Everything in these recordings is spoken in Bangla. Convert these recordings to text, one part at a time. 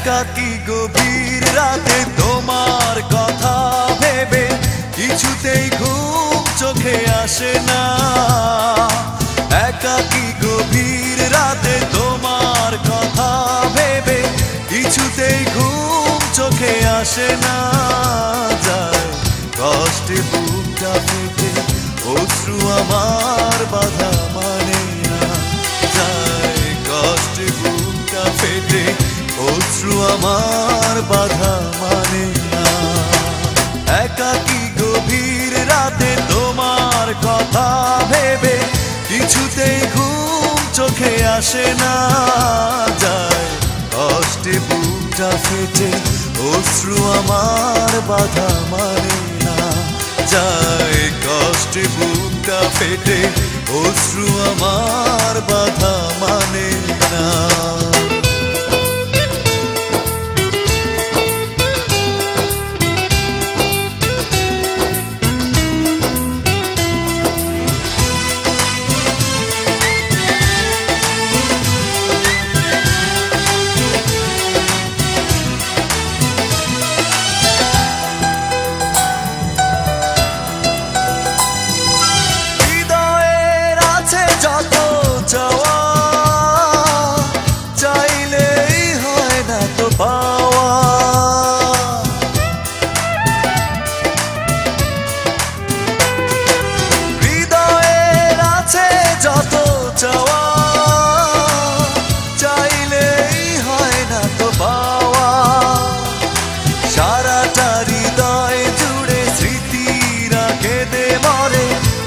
একাকী গভীর রাতে তোমার কথা ভেবে কিছুতেই ঘুম চোখে আসে না। একাকী গভীর রাতে তোমার কথা ভেবে কিছুতেই ঘুম চোখে আসে না। যায় কষ্টে বুকটা ফেটে অশ্রু আমার বাধা মানে না। যায় কষ্টে বুকটা ফেটে অশ্রু আমার বাধা মানে না। একাকী গভীর রাতে তোমার কথা ভেবে কিছুতেই ঘুম চোখে আসে না। যায় কষ্টে বুকটা ফেটে অশ্রু আমার বাধা মানে না। যায় কষ্টে বুকটা ফেটে অশ্রু আমার বাধা মানে না।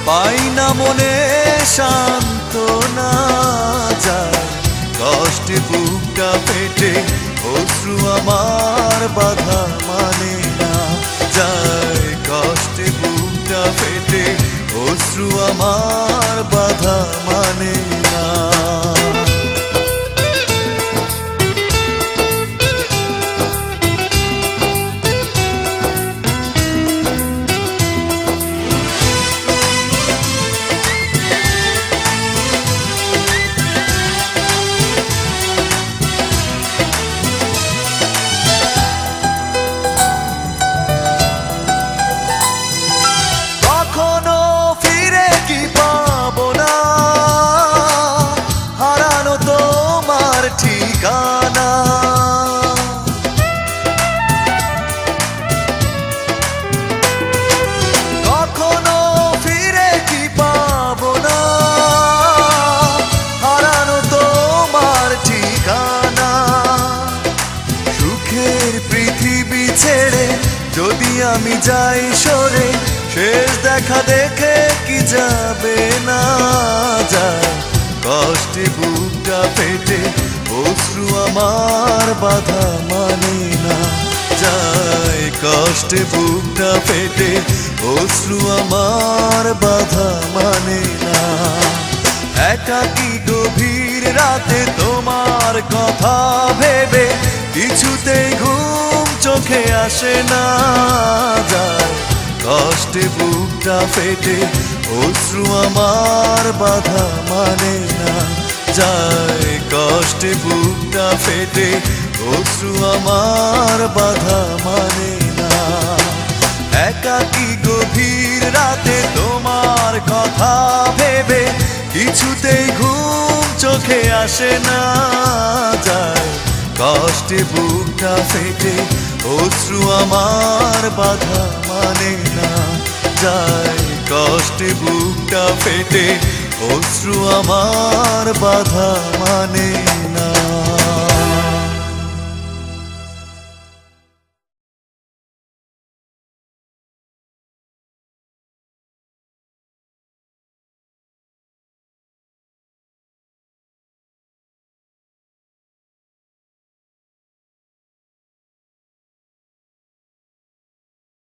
পাই না মনে সান্ত্বনা। যায় কষ্টে বুকটা ফেটে অশ্রু আমার বাধা মানে না। যায় কষ্টে বুকটা ফেটে অশ্রু আমার বাধা মানে না। কখনো ফিরে কি পাবো না হারানো তোমার ঠিকানা। সুখের পৃথিবী ছেড়ে যদি আমি যাই সরে শেষ দেখা দেখে কি যাবে না। যায় কষ্টে বুকটা ফেটে অশ্রু আমার বাধা মানে না। যায় কষ্টে বুকটা ফেটে অশ্রু আমার বাধা মানে না। একাকী গভীর রাতে তোমার কথা ভেবে কিছুতেই ঘুম চোখে আসে না। যায় কষ্টে বুকটা ফেটে অশ্রু আমার বাধা মানে না। যায় কষ্টে বুকটা ফেটে অশ্রু আমার বাধা মানে না। একাকী গভীর রাতে তোমার কথা ভেবে কিছুতেই ঘুম চোখে আসে না। যায় কষ্টে বুকটা ফেটে অশ্রু আমার বাধা মানে না। যায় কষ্টে বুকটা ফেটে অশ্রু আমার বাধা মানে